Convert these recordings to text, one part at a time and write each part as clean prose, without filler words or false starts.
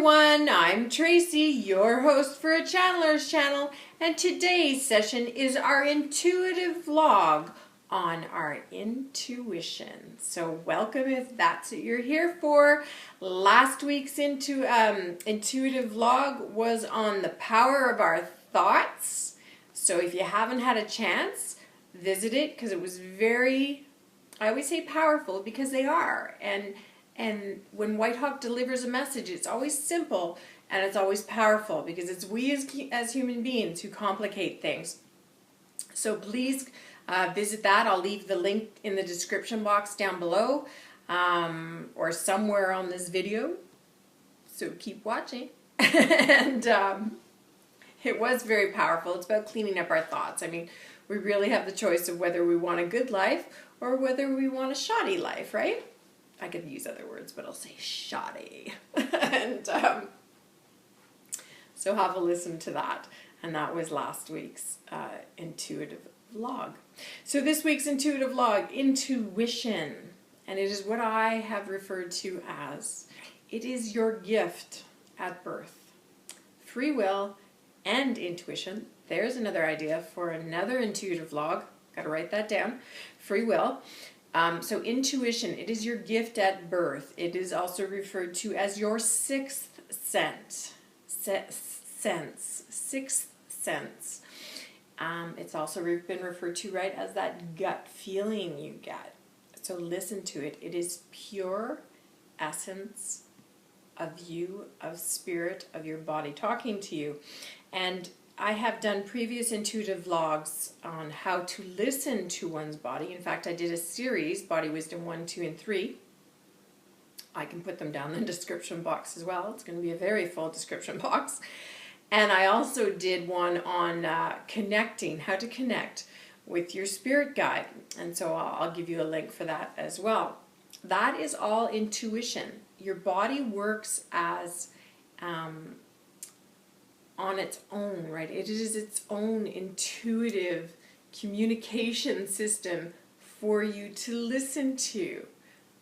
everyone, I'm Tracy, your host for a Channeler's Channel, and today's session is our intuitive vlog on our intuition. So welcome if that's what you're here for. Last week's intuitive vlog was on the power of our thoughts. So if you haven't had a chance, visit it because it was very, I always say powerful because they are. And when Whitehawk delivers a message, it's always simple and it's always powerful because it's we as human beings who complicate things. So please visit that. I'll leave the link in the description box down below or somewhere on this video. So keep watching. And it was very powerful. It's about cleaning up our thoughts. I mean, we really have the choice of whether we want a good life or whether we want a shoddy life, right? I could use other words, but I'll say shoddy. And so have a listen to that. And that was last week's intuitive vlog. So this week's intuitive vlog, intuition. And it is what I have referred to as, it is your gift at birth. Free will and intuition. There's another idea for another intuitive vlog. Got to write that down. Free will. So intuition, it is your gift at birth. It is also referred to as your sixth sense. Sixth sense. It's also been referred to, right, as that gut feeling you get. So listen to it. It is pure essence of you, of spirit, of your body talking to you. And I have done previous intuitive vlogs on how to listen to one's body. In fact, I did a series, Body Wisdom 1, 2, and 3. I can put them down in the description box as well. It's going to be a very full description box. And I also did one on connecting, how to connect with your spirit guide. And so I'll give you a link for that as well. That is all intuition. Your body works as on its own, right? It is its own intuitive communication system for you to listen to.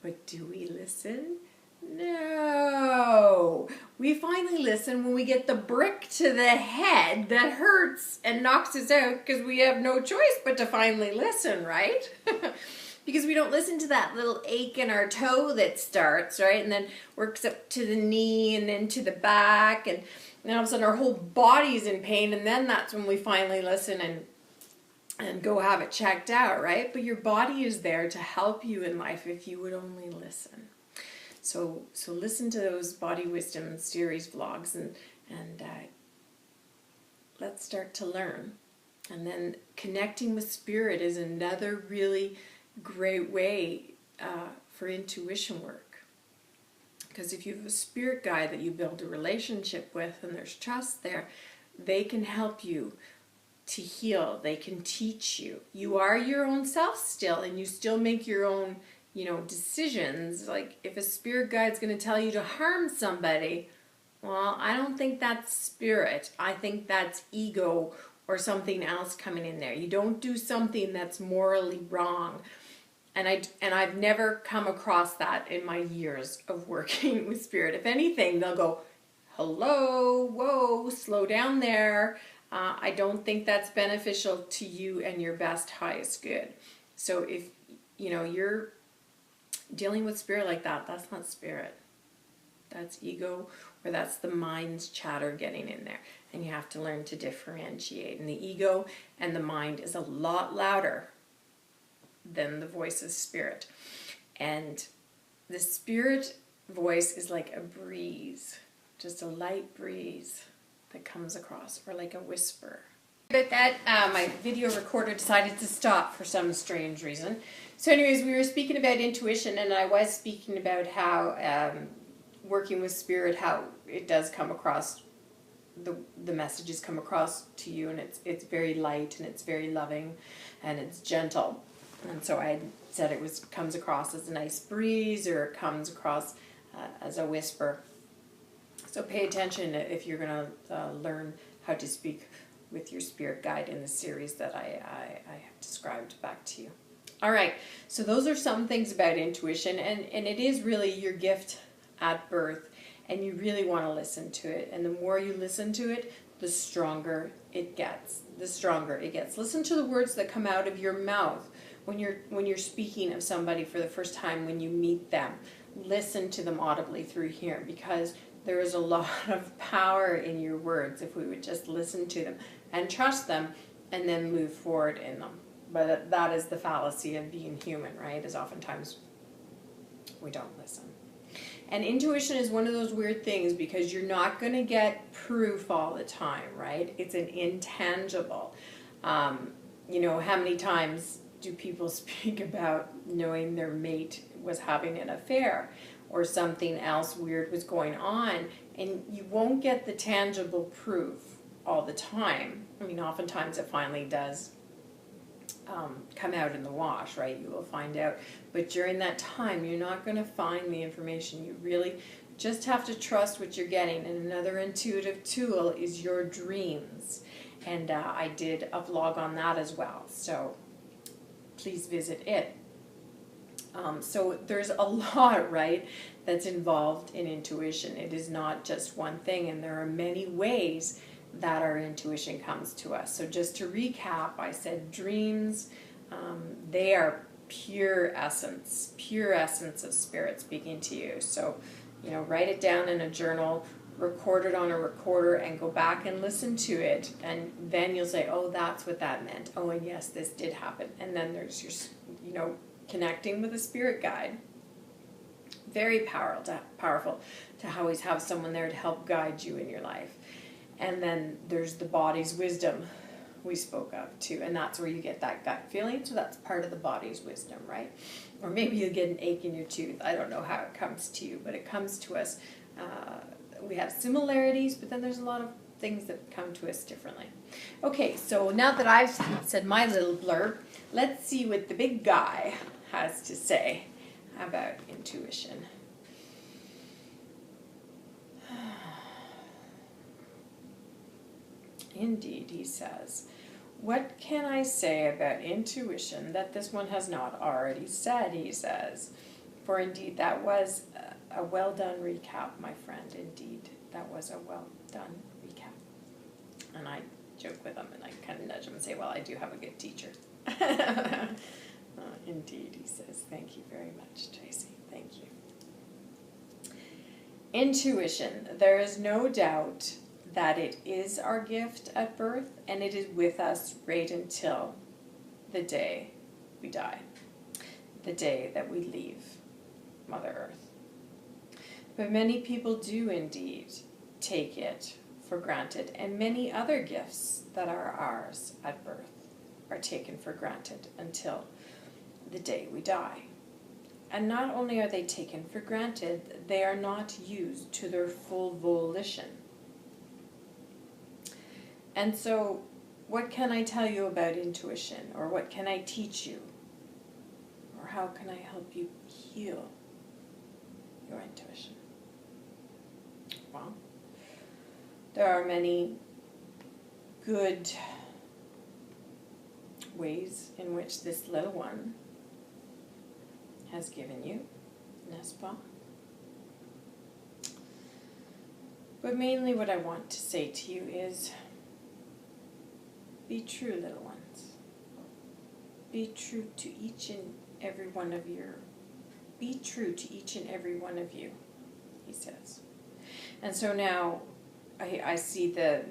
But do we listen? No. We finally listen when we get the brick to the head that hurts and knocks us out because we have no choice but to finally listen, right? Because we don't listen to that little ache in our toe that starts, right? And then works up to the knee and then to the back, and all of a sudden our whole body's in pain, and then that's when we finally listen and go have it checked out, right? But your body is there to help you in life if you would only listen. So listen to those Body Wisdom series vlogs and let's start to learn. And then connecting with spirit is another really great way for intuition work. Because if you have a spirit guide that you build a relationship with and there's trust there, they can help you to heal. They can teach you. You are your own self still, and you still make your own, decisions. Like if a spirit guide's going to tell you to harm somebody, well, I don't think that's spirit. I think that's ego or something else coming in there. You don't do something that's morally wrong. And I've never come across that in my years of working with spirit. If anything, they'll go, hello, whoa, slow down there. I don't think that's beneficial to you and your best, highest good. So if, you're dealing with spirit like that, that's not spirit. That's ego, or that's the mind's chatter getting in there. And you have to learn to differentiate. And the ego and the mind is a lot louder than the voice of spirit. And the spirit voice is like a breeze, just a light breeze that comes across, or like a whisper. About that, my video recorder decided to stop for some strange reason. So anyways, we were speaking about intuition, and I was speaking about how working with spirit, how it does come across, the messages come across to you, and it's very light, and it's very loving, and it's gentle. And so I said comes across as a nice breeze, or it comes across as a whisper. So pay attention if you're going to learn how to speak with your spirit guide in the series that I have described back to you. All right, so those are some things about intuition, and it is really your gift at birth. and you really want to listen to it. And the more you listen to it, the stronger it gets. The stronger it gets. Listen to the words that come out of your mouth when you're speaking of somebody for the first time, when you meet them. Listen to them audibly through here, because there is a lot of power in your words if we would just listen to them and trust them and then move forward in them. But that is the fallacy of being human, right? Is oftentimes we don't listen. And intuition is one of those weird things, because you're not going to get proof all the time, right? It's an intangible. You know, how many times do people speak about knowing their mate was having an affair or something else weird was going on, and you won't get the tangible proof all the time. I mean, oftentimes it finally does come out in the wash, right? You will find out. But during that time, you're not going to find the information. You really just have to trust what you're getting. And another intuitive tool is your dreams. And I did a vlog on that as well. So please visit it. So there's a lot, right, that's involved in intuition. It is not just one thing, and there are many ways that our intuition comes to us. So just to recap, I said dreams, they are pure essence of spirit speaking to you. So, you know, write it down in a journal, record it on a recorder, and go back and listen to it, and then you'll say, oh, that's what that meant. Oh, and yes, this did happen. And then there's your, you know, connecting with a spirit guide. Very powerful to always have someone there to help guide you in your life. And then there's the body's wisdom we spoke of too, and that's where you get that gut feeling. So that's part of the body's wisdom, right? Or maybe you get an ache in your tooth. I don't know how it comes to you, but it comes to us. We have similarities, but then there's a lot of things that come to us differently. Okay, so now that I've said my little blurb, let's see what the big guy has to say about intuition. Indeed, he says, what can I say about intuition that this one has not already said, he says. For indeed, that was a well done recap, my friend. Indeed, that was a well done recap. And I joke with him and I kind of nudge him and say, well, I do have a good teacher. Indeed, he says, thank you very much, Tracy. Thank you. Intuition. There is no doubt that it is our gift at birth, and it is with us right until the day we die, the day that we leave Mother Earth. But many people do indeed take it for granted, and many other gifts that are ours at birth are taken for granted until the day we die. And not only are they taken for granted, they are not used to their full volition. And so, what can I tell you about intuition? Or what can I teach you? Or how can I help you heal your intuition? Well, there are many good ways in which this little one has given you, n'est-ce pas? But mainly what I want to say to you is, be true, little ones. Be true to each and every one of you. Be true to each and every one of you, he says. And so now I see the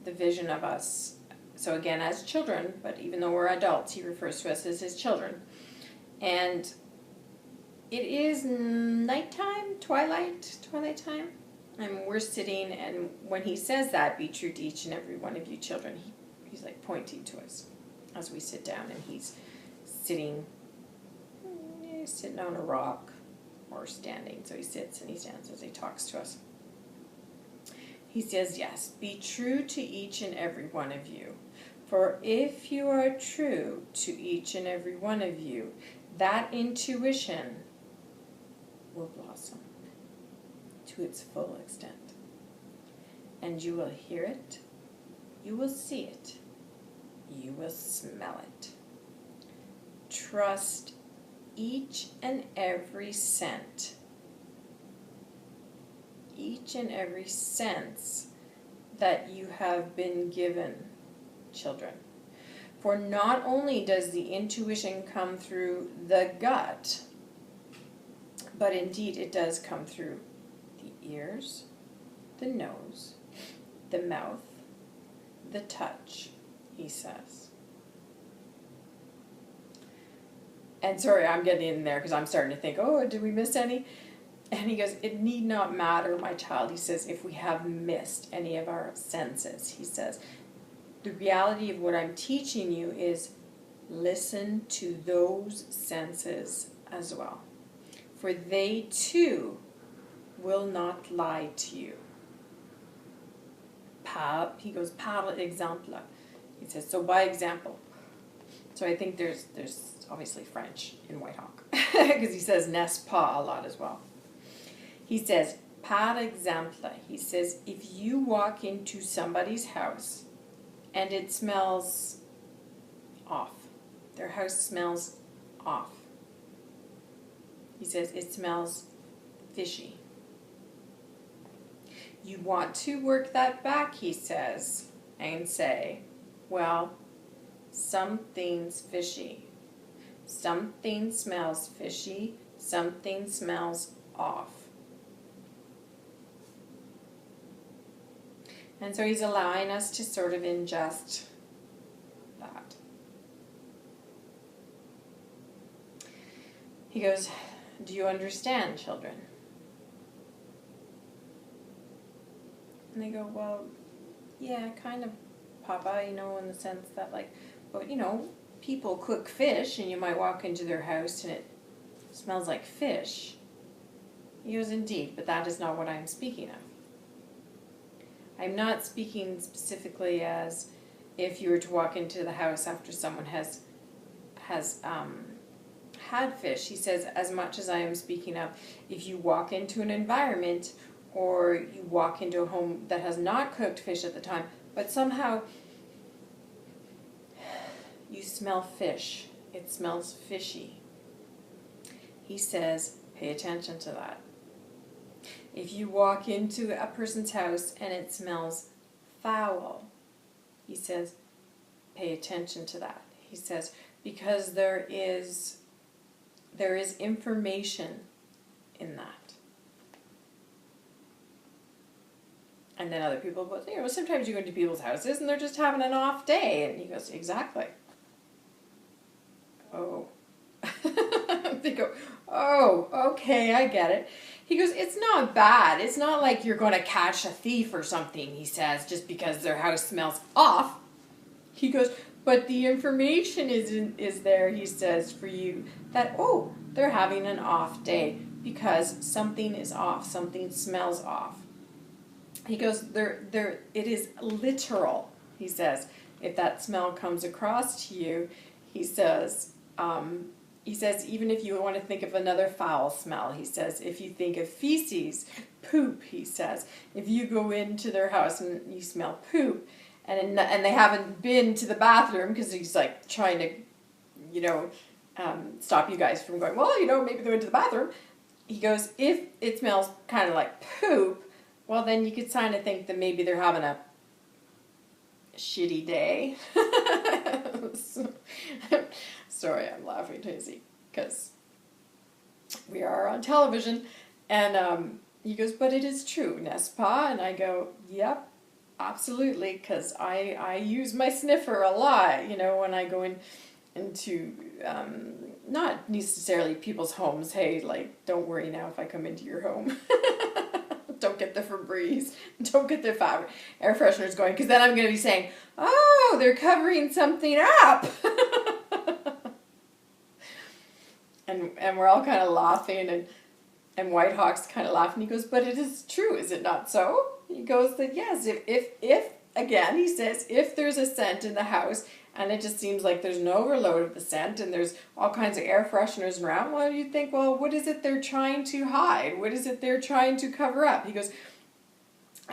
vision of us. So again, as children, but even though we're adults, he refers to us as his children. And it is nighttime, twilight time. And we're sitting, and when he says that, be true to each and every one of you children, he's like pointing to us as we sit down, and he's sitting on a rock or standing. So he sits and he stands as he talks to us. He says, yes, be true to each and every one of you. For if you are true to each and every one of you, that intuition will blossom to its full extent. And you will hear it, you will see it, you will smell it. Trust each and every scent. Each each and every sense that you have been given, children. For not only does the intuition come through the gut, but indeed it does come through the ears, the nose, the mouth, the touch, he says. And sorry, I'm getting in there because I'm starting to think, oh, did we miss any? And he goes, it need not matter, my child, he says, if we have missed any of our senses. He says, the reality of what I'm teaching you is listen to those senses as well. For they too will not lie to you. He goes, par exemple. He says, so by example. So I think there's obviously French in Whitehawk because he says n'est-ce pas a lot as well. He says, par exemple. He says, if you walk into somebody's house and it smells off, their house smells off. He says, it smells fishy. You want to work that back, he says, and say, well, something's fishy. Something smells fishy. Something smells off. And so he's allowing us to sort of ingest that. He goes, do you understand, children? And they go, well, yeah, kind of, Papa, in the sense that, but, people cook fish, and you might walk into their house, and it smells like fish. He goes, indeed, but that is not what I'm speaking of. I'm not speaking specifically as if you were to walk into the house after someone has had fish. He says, as much as I am speaking of if you walk into an environment or you walk into a home that has not cooked fish at the time, but somehow you smell fish. It smells fishy. He says, pay attention to that. If you walk into a person's house and it smells foul, he says, pay attention to that. He says, because there is information in that. And then other people go, sometimes you go into people's houses and they're just having an off day. And he goes, exactly. Oh. They go, oh, okay, I get it. He goes, it's not bad. It's not like you're going to catch a thief or something, he says, just because their house smells off. He goes, but the information is there, he says, for you that, oh, they're having an off day because something is off, something smells off. He goes, it is literal, he says. If that smell comes across to you, he says, even if you want to think of another foul smell, he says, if you think of feces, poop, he says, if you go into their house and you smell poop, and they haven't been to the bathroom because he's like trying to, stop you guys from going, well, maybe they went to the bathroom. He goes, if it smells kind of like poop, well, then you could kind of think that maybe they're having a shitty day. Sorry, I'm laughing, Tracy, because we are on television. And he goes, but it is true, n'est-ce pas? And I go, yep, absolutely, because I use my sniffer a lot, when I go into, not necessarily people's homes. Hey, don't worry now if I come into your home. Don't get the Febreze. Don't get the air fresheners going, because then I'm going to be saying, oh, they're covering something up. And we're all kind of laughing, and Whitehawk's kind of laughing. He goes, but it is true, is it not so? He goes that yes, if again, he says, if there's a scent in the house and it just seems like there's an overload of the scent and there's all kinds of air fresheners around, well, you think, well, what is it they're trying to hide? What is it they're trying to cover up? He goes,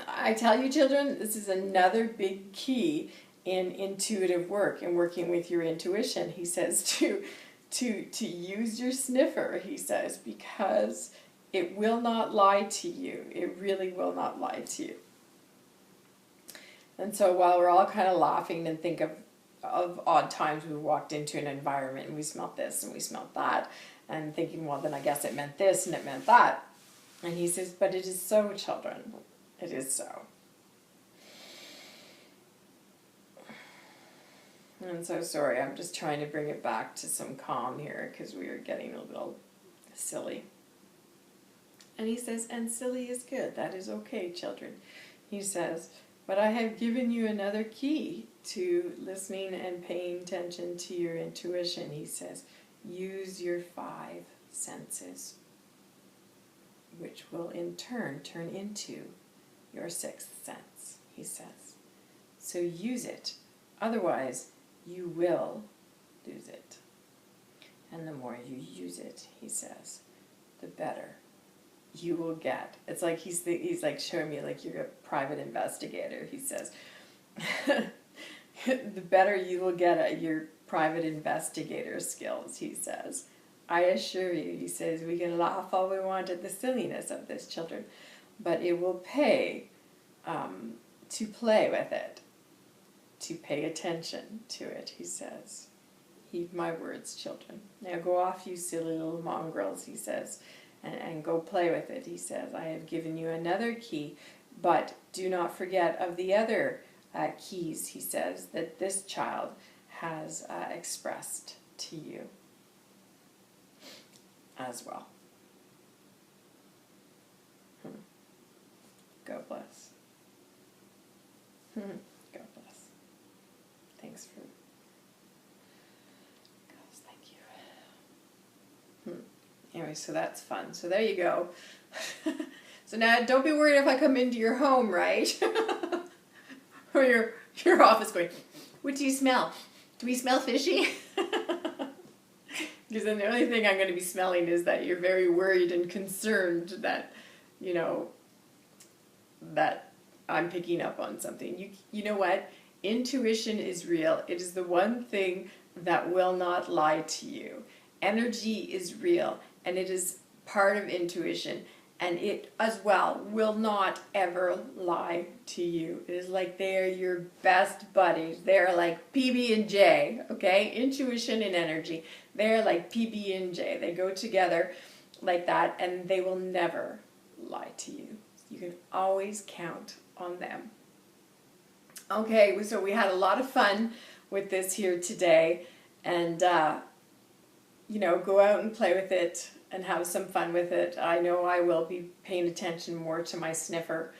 I tell you, children, this is another big key in intuitive work and working with your intuition. He says to use your sniffer, he says, because It will not lie to you. It really will not lie to you. And so while we're all kind of laughing and think of odd times we walked into an environment and we smelt this and we smelt that, and thinking, well, then I guess it meant this and it meant that. And he says, but it is so, children. It is so. I'm so sorry. I'm just trying to bring it back to some calm here because we are getting a little silly. And he says, and silly is good. That is okay, children. He says, but I have given you another key to listening and paying attention to your intuition. He says, use your 5 senses, which will in turn turn into your 6th sense, he says. So use it. Otherwise, you will lose it. And the more you use it, he says, the better you will get. It's like he's like showing me like you're a private investigator. He says, the better you will get at your private investigator skills, he says. I assure you, he says, we can laugh all we want at the silliness of this, children, but it will pay to play with it, to pay attention to it, he says. Heed my words, children. Now go off, you silly little mongrels, he says, and go play with it, he says. I have given you another key, but do not forget of the other keys, he says, that this child has expressed to you as well. God bless. God bless. Thanks for... Gosh, thank you. Anyway, so that's fun. So there you go. So now don't be worried if I come into your home, right? Or your office going, what do you smell? Do we smell fishy? Because then the only thing I'm going to be smelling is that you're very worried and concerned that, you know, that I'm picking up on something. You know what? Intuition is real. It is the one thing that will not lie to you. Energy is real, and it is part of intuition. And it as well will not ever lie to you. It is like they are your best buddies. They're like PB and J, okay? Intuition and energy. They're like PB and J. They go together like that, and they will never lie to you. You can always count on them. Okay, so we had a lot of fun with this here today, and you know, go out and play with it and have some fun with it. I know I will be paying attention more to my sniffer.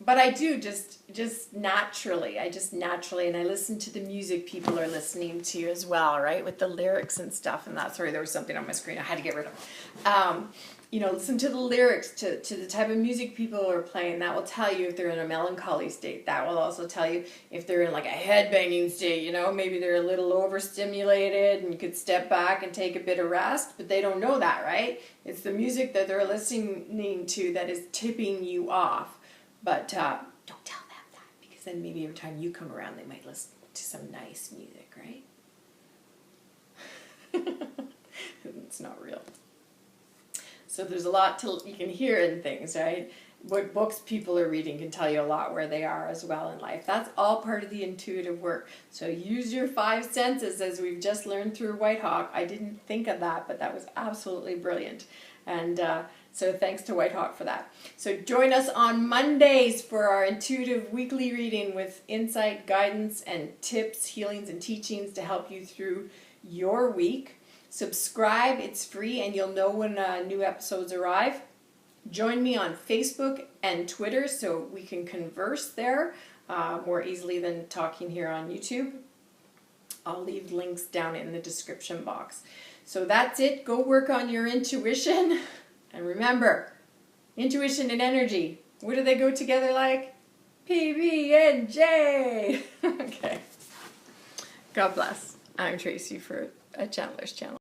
But I do just naturally, and I listen to the music people are listening to as well, right? With the lyrics and stuff, and that, sorry, there was something on my screen I had to get rid of. You know, listen to the lyrics, to the type of music people are playing. That will tell you if they're in a melancholy state. That will also tell you if they're in like a headbanging state, you know, maybe they're a little overstimulated and you could step back and take a bit of rest, but they don't know that, right? It's the music that they're listening to that is tipping you off. But don't tell them that, because then maybe every time you come around, they might listen to some nice music, right? It's not real. So there's a lot you can hear in things, right? What books people are reading can tell you a lot where they are as well in life. That's all part of the intuitive work. So use your 5 senses, as we've just learned through Whitehawk. I didn't think of that, but that was absolutely brilliant. And so thanks to Whitehawk for that. So join us on Mondays for our intuitive weekly reading with insight, guidance, and tips, healings, and teachings to help you through your week. Subscribe, it's free, and you'll know when new episodes arrive. Join me on Facebook and Twitter so we can converse there more easily than talking here on YouTube. I'll leave links down in the description box. So that's it. Go work on your intuition. And remember, intuition and energy, what do they go together like? PB and J. Okay. God bless. I'm Tracy for a Chandler's Channel.